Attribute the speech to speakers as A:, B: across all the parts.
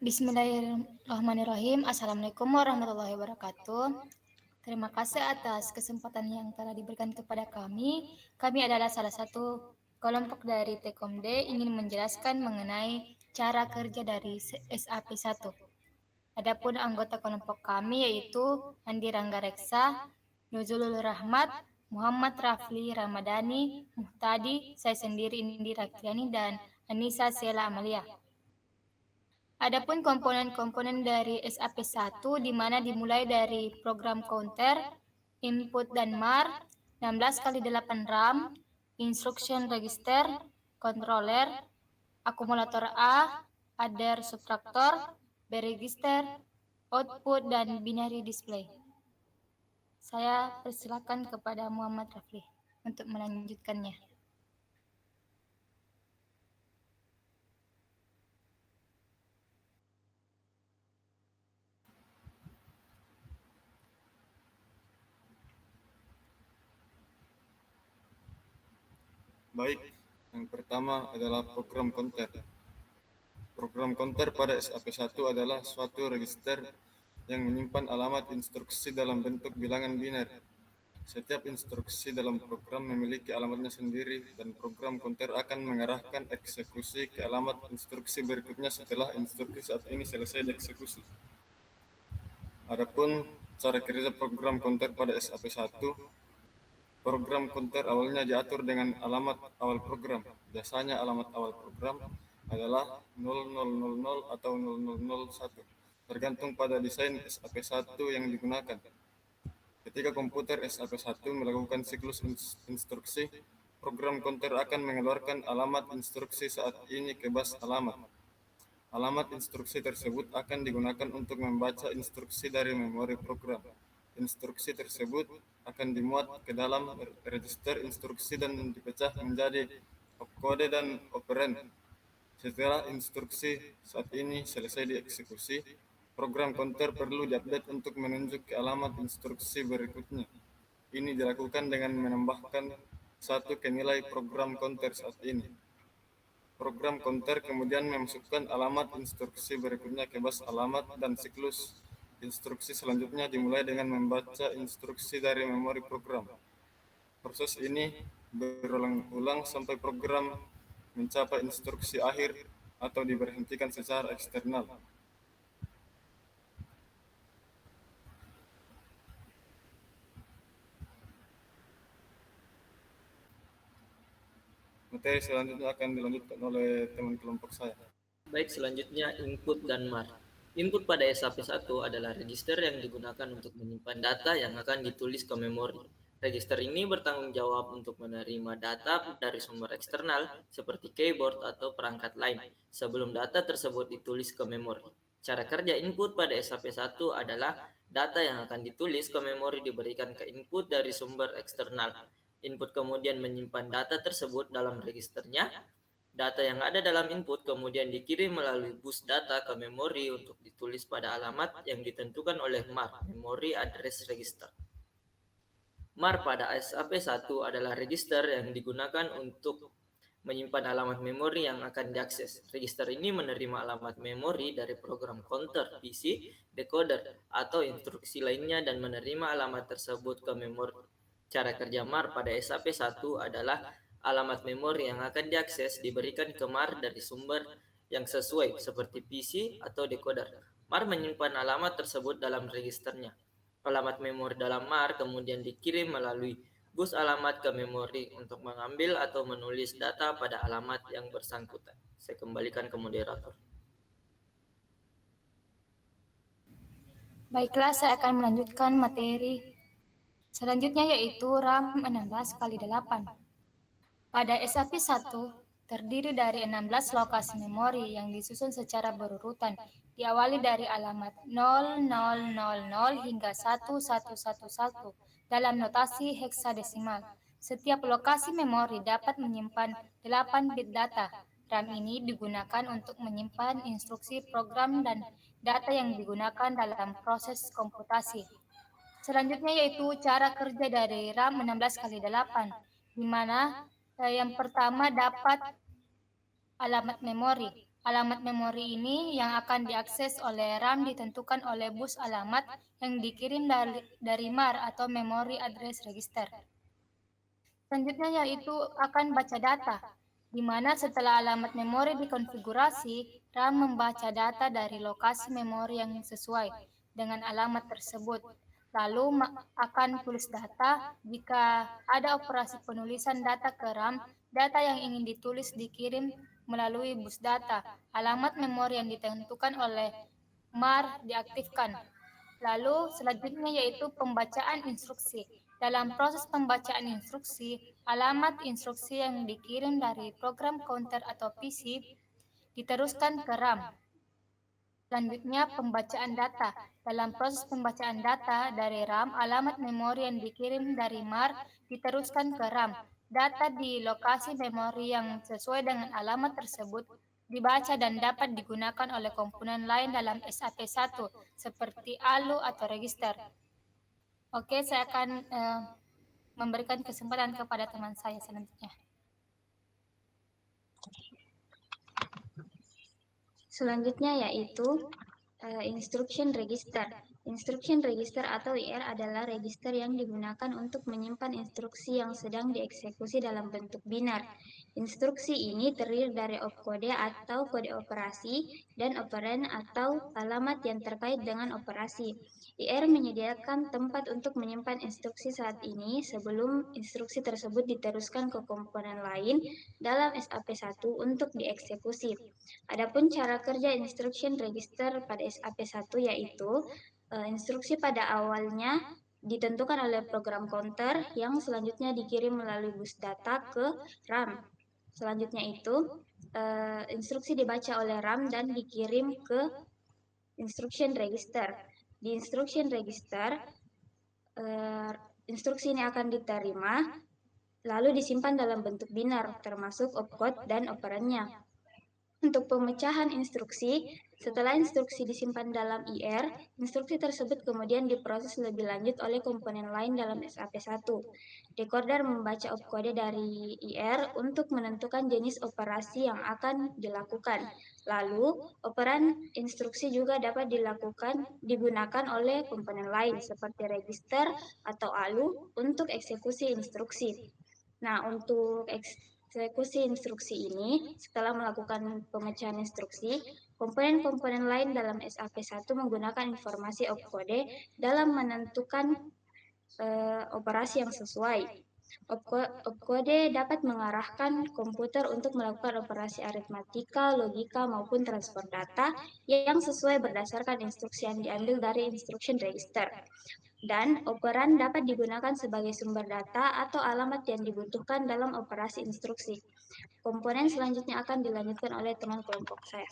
A: Bismillahirrahmanirrahim. Assalamualaikum warahmatullahi wabarakatuh. Terima kasih atas kesempatan yang telah diberikan kepada kami. Kami adalah salah satu kelompok dari Tekomd ingin menjelaskan mengenai cara kerja dari SAP1. Adapun anggota kelompok kami yaitu Andi Rangga Reksa, Nuzulul Rahmat, Muhammad Rafli Ramadhani, Muhtadi, saya sendiri Indira Kriani, dan Anissa Sela Amalia. Adapun komponen-komponen dari SAP1 di mana dimulai dari program counter, input dan mar, 16 kali 8 RAM, instruction register, controller, akumulator A, adder subtraktor, B-register, output, dan binary display. Saya persilakan kepada Muhammad Rafli untuk melanjutkannya.
B: Baik, yang pertama adalah program counter. Program counter pada SAP1 adalah suatu register yang menyimpan alamat instruksi dalam bentuk bilangan biner. Setiap instruksi dalam program memiliki alamatnya sendiri dan program counter akan mengarahkan eksekusi ke alamat instruksi berikutnya setelah instruksi saat ini selesai dieksekusi. Adapun cara kerja program counter pada SAP1, program counter awalnya diatur dengan alamat awal program. Biasanya alamat awal program adalah 0000 atau 0001, tergantung pada desain SAP1 yang digunakan. Ketika komputer SAP1 melakukan siklus instruksi, program counter akan mengeluarkan alamat instruksi saat ini ke bus alamat. Alamat instruksi tersebut akan digunakan untuk membaca instruksi dari memori program. Instruksi tersebut akan dimuat ke dalam register instruksi dan dipecah menjadi opkode dan operand. Setelah instruksi saat ini selesai dieksekusi, program counter perlu diupdate untuk menunjuk ke alamat instruksi berikutnya. Ini dilakukan dengan menambahkan satu ke nilai program counter saat ini. Program counter kemudian memasukkan alamat instruksi berikutnya ke bus alamat dan siklus instruksi selanjutnya dimulai dengan membaca instruksi dari memori program. Proses ini berulang-ulang sampai program mencapai instruksi akhir atau diberhentikan secara eksternal. Materi selanjutnya akan dilanjutkan oleh teman kelompok saya.
C: Baik, selanjutnya input dan mar. Input pada SAP1 adalah register yang digunakan untuk menyimpan data yang akan ditulis ke memori. Register ini bertanggung jawab untuk menerima data dari sumber eksternal seperti keyboard atau perangkat lain sebelum data tersebut ditulis ke memori. Cara kerja input pada SAP1 adalah data yang akan ditulis ke memori diberikan ke input dari sumber eksternal. Input kemudian menyimpan data tersebut dalam registernya. Data yang ada dalam input kemudian dikirim melalui bus data ke memori untuk ditulis pada alamat yang ditentukan oleh MAR, Memory Address Register. MAR pada SAP1 adalah register yang digunakan untuk menyimpan alamat memori yang akan diakses. Register ini menerima alamat memori dari program counter, PC, decoder, atau instruksi lainnya dan menerima alamat tersebut ke memori. Cara kerja MAR pada SAP1 adalah alamat memori yang akan diakses diberikan ke MAR dari sumber yang sesuai seperti PC atau decoder. MAR menyimpan alamat tersebut dalam registernya. Alamat memori dalam MAR kemudian dikirim melalui bus alamat ke memori untuk mengambil atau menulis data pada alamat yang bersangkutan. Saya kembalikan ke moderator.
A: Baiklah, saya akan melanjutkan materi selanjutnya yaitu RAM 16 kali 8. Pada SAP1 terdiri dari 16 lokasi memori yang disusun secara berurutan, diawali dari alamat 0000 hingga 1111 dalam notasi heksadesimal. Setiap lokasi memori dapat menyimpan 8 bit data. RAM ini digunakan untuk menyimpan instruksi program dan data yang digunakan dalam proses komputasi. Selanjutnya yaitu cara kerja dari RAM 16 kali 8, di mana yang pertama dapat alamat memori. Alamat memori ini yang akan diakses oleh RAM ditentukan oleh bus alamat yang dikirim dari MAR atau Memory Address Register. Selanjutnya yaitu akan baca data, di mana setelah alamat memori dikonfigurasi, RAM membaca data dari lokasi memori yang sesuai dengan alamat tersebut. Lalu akan tulis data. Jika ada operasi penulisan data ke RAM, data yang ingin ditulis dikirim melalui bus data. Alamat memori yang ditentukan oleh MAR diaktifkan. Lalu selanjutnya yaitu pembacaan instruksi. Dalam proses pembacaan instruksi, alamat instruksi yang dikirim dari program counter atau PC diteruskan ke RAM. Selanjutnya, pembacaan data. Dalam proses pembacaan data dari RAM, alamat memori yang dikirim dari MAR diteruskan ke RAM. Data di lokasi memori yang sesuai dengan alamat tersebut dibaca dan dapat digunakan oleh komponen lain dalam SAP1, seperti ALU atau register. Oke, saya akan memberikan kesempatan kepada teman saya selanjutnya.
D: Selanjutnya yaitu Instruction Register. Instruction Register atau IR adalah register yang digunakan untuk menyimpan instruksi yang sedang dieksekusi dalam bentuk binar. Instruksi ini terdiri dari opkode atau kode operasi dan operan atau alamat yang terkait dengan operasi. IR menyediakan tempat untuk menyimpan instruksi saat ini sebelum instruksi tersebut diteruskan ke komponen lain dalam SAP1 untuk dieksekusi. Adapun cara kerja Instruction Register pada SAP1 yaitu instruksi pada awalnya ditentukan oleh program counter yang selanjutnya dikirim melalui bus data ke RAM. Selanjutnya itu instruksi dibaca oleh RAM dan dikirim ke Instruction Register. Di Instruction Register instruksi ini akan diterima lalu disimpan dalam bentuk binar termasuk opcode dan operannya. Untuk pemecahan instruksi, setelah instruksi disimpan dalam IR, instruksi tersebut kemudian diproses lebih lanjut oleh komponen lain dalam SAP1. Decoder membaca opkode dari IR untuk menentukan jenis operasi yang akan dilakukan. Lalu, operan instruksi juga dapat digunakan oleh komponen lain seperti register atau ALU untuk eksekusi instruksi. Nah, untuk eksekusi instruksi ini, setelah melakukan pemecahan instruksi, komponen-komponen lain dalam SAP1 menggunakan informasi opkode dalam menentukan operasi yang sesuai. Opkode dapat mengarahkan komputer untuk melakukan operasi aritmatika, logika, maupun transfer data yang sesuai berdasarkan instruksi yang diambil dari instruction register. Dan operan dapat digunakan sebagai sumber data atau alamat yang dibutuhkan dalam operasi instruksi. Komponen selanjutnya akan dilanjutkan oleh teman kelompok saya.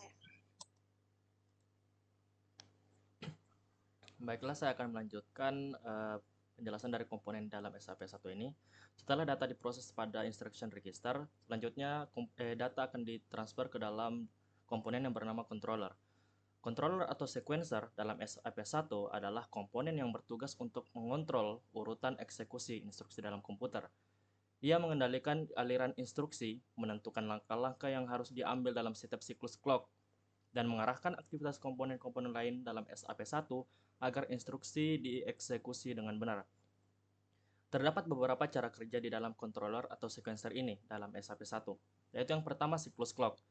E: Baiklah, saya akan melanjutkan penjelasan dari komponen dalam SAP1 ini. Setelah data diproses pada instruction register, selanjutnya data akan ditransfer ke dalam komponen yang bernama controller. Controller atau sequencer dalam SAP1 adalah komponen yang bertugas untuk mengontrol urutan eksekusi instruksi dalam komputer. Ia mengendalikan aliran instruksi, menentukan langkah-langkah yang harus diambil dalam setiap siklus clock, dan mengarahkan aktivitas komponen-komponen lain dalam SAP1 agar instruksi dieksekusi dengan benar. Terdapat beberapa cara kerja di dalam controller atau sequencer ini dalam SAP1, yaitu yang pertama siklus clock.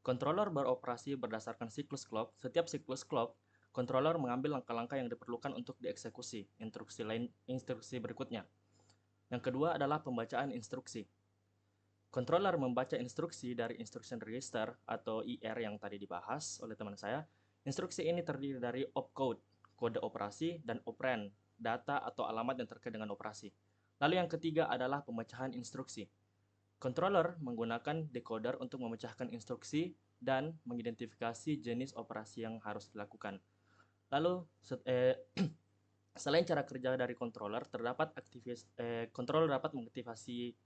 E: Controller beroperasi berdasarkan siklus clock. Setiap siklus clock, controller mengambil langkah-langkah yang diperlukan untuk dieksekusi instruksi berikutnya. Yang kedua adalah pembacaan instruksi. Controller membaca instruksi dari instruction register atau IR yang tadi dibahas oleh teman saya. Instruksi ini terdiri dari opcode, kode operasi, dan operand, data atau alamat yang terkait dengan operasi. Lalu yang ketiga adalah pemecahan instruksi. Controller menggunakan decoder untuk memecahkan instruksi dan mengidentifikasi jenis operasi yang harus dilakukan. Lalu, selain cara kerja dari controller, controller dapat mengaktifasi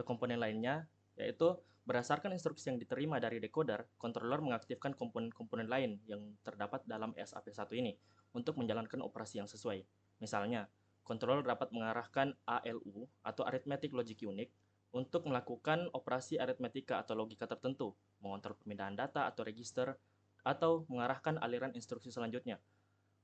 E: komponen lainnya, yaitu berdasarkan instruksi yang diterima dari decoder, controller mengaktifkan komponen-komponen lain yang terdapat dalam SAP1 ini untuk menjalankan operasi yang sesuai. Misalnya, controller dapat mengarahkan ALU atau Arithmetic Logic Unit untuk melakukan operasi aritmetika atau logika tertentu, mengontrol pemindahan data atau register, atau mengarahkan aliran instruksi selanjutnya.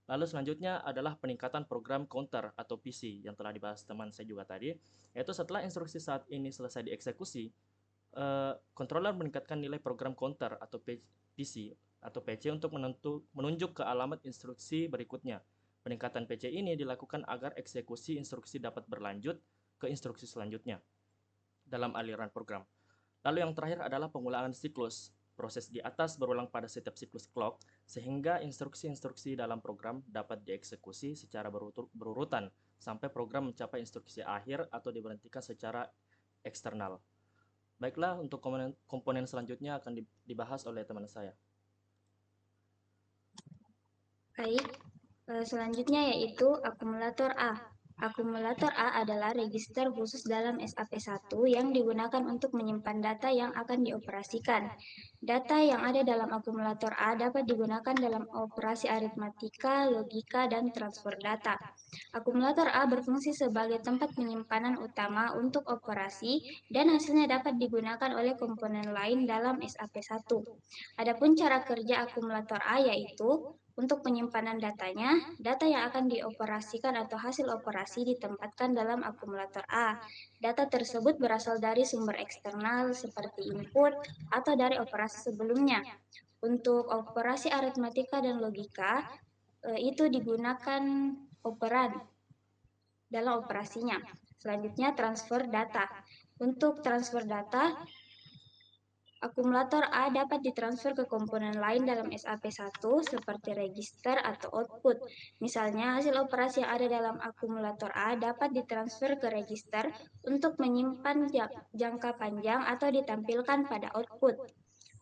E: Lalu selanjutnya adalah peningkatan program counter atau PC yang telah dibahas teman saya juga tadi, yaitu setelah instruksi saat ini selesai dieksekusi, controller meningkatkan nilai program counter atau PC atau PC untuk menunjuk ke alamat instruksi berikutnya. Peningkatan PC ini dilakukan agar eksekusi instruksi dapat berlanjut ke instruksi selanjutnya dalam aliran program. Lalu yang terakhir adalah pengulangan siklus. Proses di atas berulang pada setiap siklus clock, sehingga instruksi-instruksi dalam program dapat dieksekusi secara berurutan sampai program mencapai instruksi akhir atau diberhentikan secara eksternal. Baiklah, untuk komponen selanjutnya akan dibahas oleh teman saya.
D: Baik, selanjutnya yaitu akumulator A. Akumulator A adalah register khusus dalam SAP1 yang digunakan untuk menyimpan data yang akan dioperasikan. Data yang ada dalam akumulator A dapat digunakan dalam operasi aritmatika, logika, dan transfer data. Akumulator A berfungsi sebagai tempat penyimpanan utama untuk operasi dan hasilnya dapat digunakan oleh komponen lain dalam SAP1. Adapun cara kerja akumulator A yaitu untuk penyimpanan datanya, data yang akan dioperasikan atau hasil operasi ditempatkan dalam akumulator A. Data tersebut berasal dari sumber eksternal seperti input atau dari operasi sebelumnya. Untuk operasi aritmatika dan logika, itu digunakan operan dalam operasinya. Selanjutnya transfer data. Untuk transfer data, akumulator A dapat ditransfer ke komponen lain dalam SAP1 seperti register atau output. Misalnya, hasil operasi yang ada dalam akumulator A dapat ditransfer ke register untuk menyimpan jangka panjang atau ditampilkan pada output.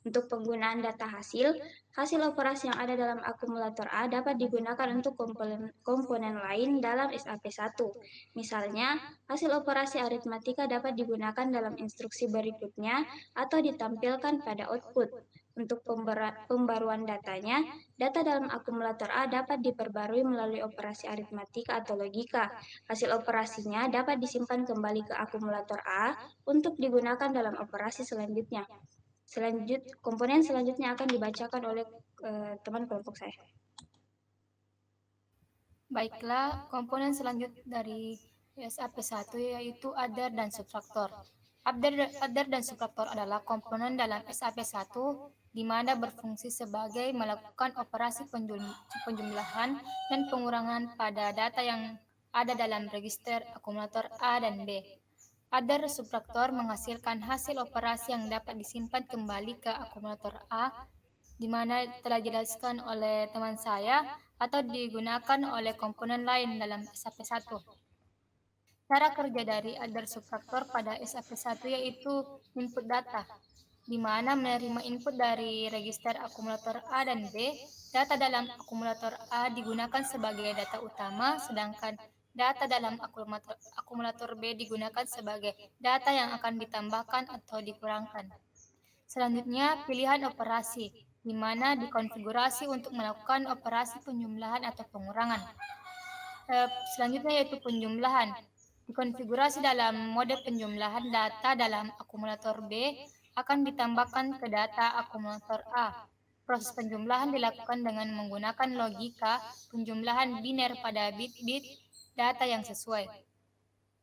D: Untuk penggunaan data hasil operasi yang ada dalam akumulator A dapat digunakan untuk komponen lain dalam SAP1. Misalnya, hasil operasi aritmatika dapat digunakan dalam instruksi berikutnya atau ditampilkan pada output. Untuk pembaruan datanya, data dalam akumulator A dapat diperbarui melalui operasi aritmatika atau logika. Hasil operasinya dapat disimpan kembali ke akumulator A untuk digunakan dalam operasi selanjutnya. Komponen selanjutnya akan dibacakan oleh teman kelompok saya.
A: Baiklah, komponen selanjutnya dari SAP1 yaitu adder dan subtraktor. Adder dan subtraktor adalah komponen dalam SAP1 di mana berfungsi sebagai melakukan operasi penjumlahan dan pengurangan pada data yang ada dalam register akumulator A dan B. Adder subtraktor menghasilkan hasil operasi yang dapat disimpan kembali ke akumulator A, di mana telah dijelaskan oleh teman saya, atau digunakan oleh komponen lain dalam SAP1. Cara kerja dari adder subtraktor pada SAP1 yaitu input data, di mana menerima input dari register akumulator A dan B. Data dalam akumulator A digunakan sebagai data utama, sedangkan data dalam akumulator B digunakan sebagai data yang akan ditambahkan atau dikurangkan. Selanjutnya, pilihan operasi, di mana dikonfigurasi untuk melakukan operasi penjumlahan atau pengurangan. Selanjutnya yaitu penjumlahan. Dikonfigurasi dalam mode penjumlahan data dalam akumulator B akan ditambahkan ke data akumulator A. Proses penjumlahan dilakukan dengan menggunakan logika penjumlahan biner pada bit-bit data yang sesuai.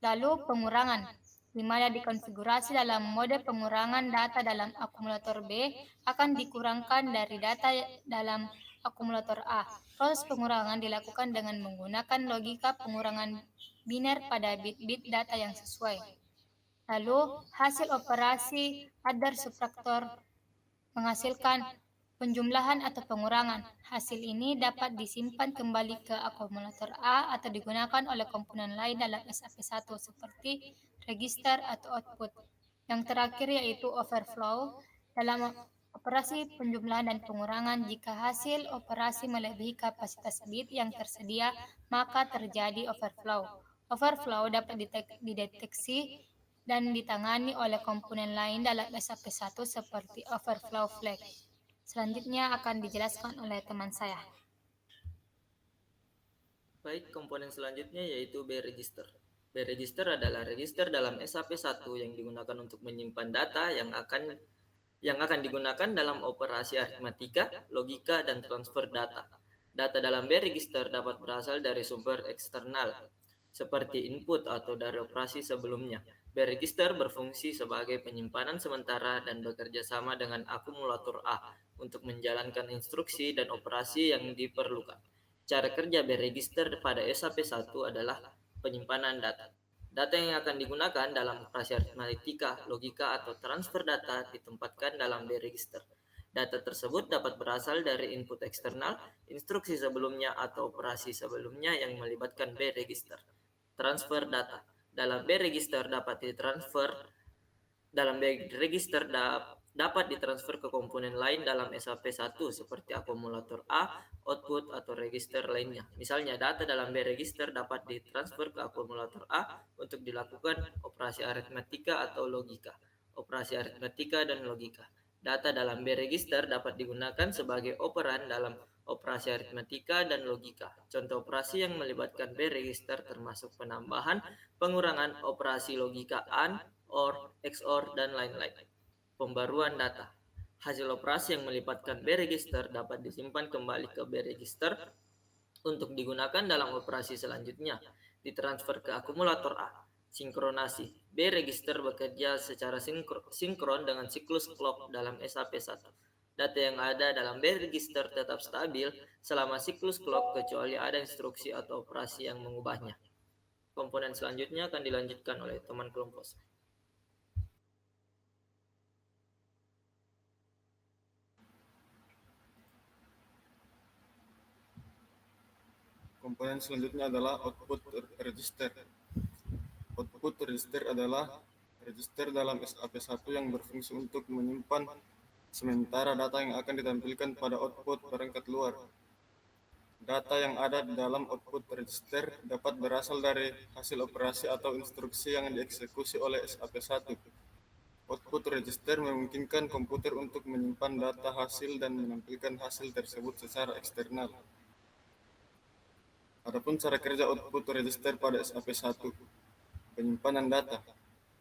A: Lalu pengurangan, di mana dikonfigurasi dalam mode pengurangan data dalam akumulator B akan dikurangkan dari data dalam akumulator A. Proses pengurangan dilakukan dengan menggunakan logika pengurangan biner pada bit-bit data yang sesuai. Lalu, hasil operasi adder subtraktor menghasilkan penjumlahan atau pengurangan. Hasil ini dapat disimpan kembali ke akumulator A atau digunakan oleh komponen lain dalam SAP1 seperti register atau output. Yang terakhir yaitu overflow. Dalam operasi penjumlahan dan pengurangan, jika hasil operasi melebihi kapasitas bit yang tersedia, maka terjadi overflow. Overflow dapat dideteksi dan ditangani oleh komponen lain dalam SAP1 seperti overflow flag. Selanjutnya akan dijelaskan oleh teman saya.
C: Baik, komponen selanjutnya yaitu B register. B register adalah register dalam SAP1 yang digunakan untuk menyimpan data yang akan digunakan dalam operasi aritmatika, logika, dan transfer data. Data dalam B register dapat berasal dari sumber eksternal, seperti input atau dari operasi sebelumnya. B register berfungsi sebagai penyimpanan sementara dan bekerja sama dengan akumulator A untuk menjalankan instruksi dan operasi yang diperlukan. Cara kerja B register pada SAP1 adalah penyimpanan data. Data yang akan digunakan dalam operasi aritmatika, logika, atau transfer data ditempatkan dalam B register. Data tersebut dapat berasal dari input eksternal, instruksi sebelumnya, atau operasi sebelumnya yang melibatkan B register. Transfer data. Dalam B register dapat ditransfer dalam B register dapat ditransfer ke komponen lain dalam SAP1 seperti akumulator A, output, atau register lainnya. Misalnya, data dalam B register dapat ditransfer ke akumulator A untuk dilakukan operasi aritmatika atau logika. Operasi aritmatika dan logika. Data dalam B register dapat digunakan sebagai operan dalam operasi aritmatika dan logika. Contoh operasi yang melibatkan B register termasuk penambahan, pengurangan, operasi logika AND, OR, XOR, dan lain-lain. Pembaruan data. Hasil operasi yang melibatkan B register dapat disimpan kembali ke B register untuk digunakan dalam operasi selanjutnya. Ditransfer ke akumulator A. Sinkronasi. B register bekerja secara sinkron dengan siklus clock dalam SAP1. Data yang ada dalam B register tetap stabil selama siklus clock kecuali ada instruksi atau operasi yang mengubahnya. Komponen selanjutnya akan dilanjutkan oleh teman kelompok saya.
B: Komponen selanjutnya adalah output register. Output register adalah register dalam SAP1 yang berfungsi untuk menyimpan sementara data yang akan ditampilkan pada output perangkat luar. Data yang ada di dalam output register dapat berasal dari hasil operasi atau instruksi yang dieksekusi oleh SAP1. Output register memungkinkan komputer untuk menyimpan data hasil dan menampilkan hasil tersebut secara eksternal. Adapun cara kerja output register pada SAP1, penyimpanan data.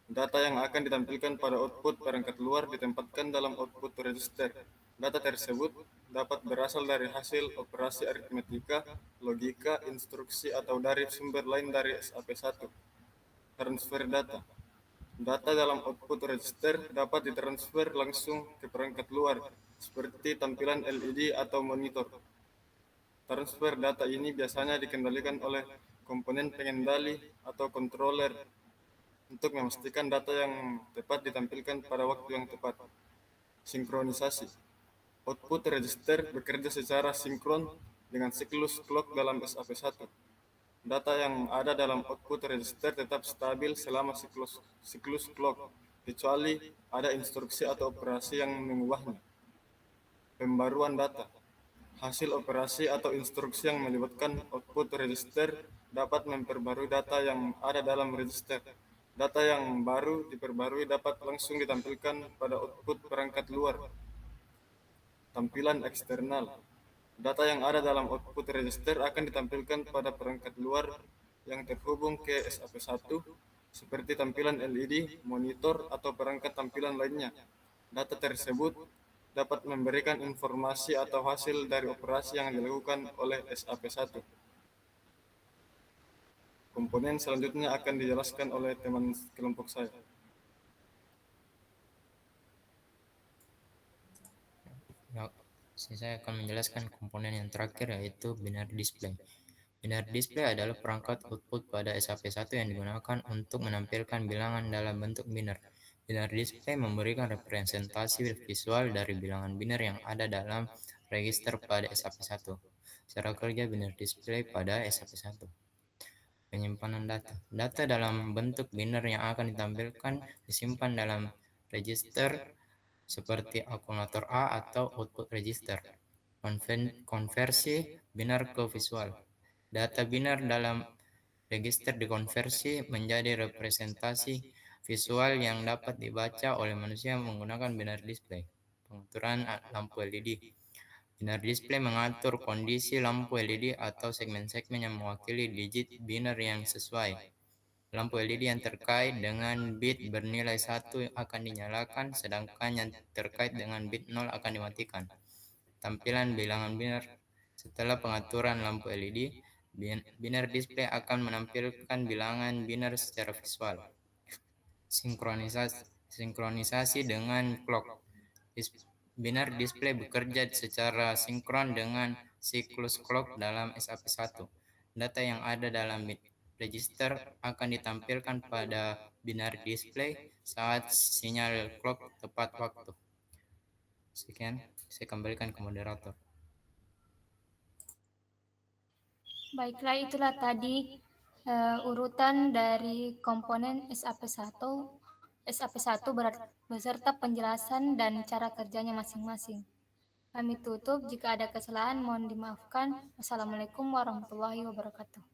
B: Data yang akan ditampilkan pada output perangkat luar ditempatkan dalam output register. Data tersebut dapat berasal dari hasil operasi aritmetika, logika, instruksi, atau dari sumber lain dari SAP1. Transfer data. Data dalam output register dapat ditransfer langsung ke perangkat luar, seperti tampilan LED atau monitor. Transfer data ini biasanya dikendalikan oleh komponen pengendali atau controller untuk memastikan data yang tepat ditampilkan pada waktu yang tepat. Sinkronisasi. Output register bekerja secara sinkron dengan siklus clock dalam SAP1. Data yang ada dalam output register tetap stabil selama siklus clock, kecuali ada instruksi atau operasi yang mengubahnya. Pembaruan data. Hasil operasi atau instruksi yang melibatkan output register dapat memperbarui data yang ada dalam register. Data yang baru diperbarui dapat langsung ditampilkan pada output perangkat luar. Tampilan eksternal. Data yang ada dalam output register akan ditampilkan pada perangkat luar yang terhubung ke SAP1 seperti tampilan LED, monitor, atau perangkat tampilan lainnya. Data tersebut dapat memberikan informasi atau hasil dari operasi yang dilakukan oleh SAP1. Komponen selanjutnya akan dijelaskan oleh teman kelompok saya.
F: Saya akan menjelaskan komponen yang terakhir yaitu binary display. Binary display adalah perangkat output pada SAP1 yang digunakan untuk menampilkan bilangan dalam bentuk biner. Binary display memberikan representasi visual dari bilangan biner yang ada dalam register pada SAP1. Cara kerja binary display pada SAP1. Penyimpanan data. Data dalam bentuk biner yang akan ditampilkan disimpan dalam register seperti akumulator A atau output register. Konversi binar ke visual. Data binar dalam register dikonversi menjadi representasi visual yang dapat dibaca oleh manusia menggunakan binary display. Pengaturan lampu LED. Binary display mengatur kondisi lampu LED atau segmen-segmen yang mewakili digit binar yang sesuai. Lampu LED yang terkait dengan bit bernilai 1 akan dinyalakan, sedangkan yang terkait dengan bit 0 akan dimatikan. Tampilan bilangan biner. Setelah pengaturan lampu LED, biner display akan menampilkan bilangan biner secara visual. Sinkronisasi dengan clock. Biner display bekerja secara sinkron dengan siklus clock dalam SAP1. Data yang ada dalam bit register akan ditampilkan pada binary display saat sinyal clock tepat waktu. Sekian, saya kembalikan ke moderator.
A: Baiklah, itulah tadi urutan dari komponen SAP1 beserta penjelasan dan cara kerjanya masing-masing. Kami tutup, jika ada kesalahan mohon dimaafkan. Wassalamualaikum warahmatullahi wabarakatuh.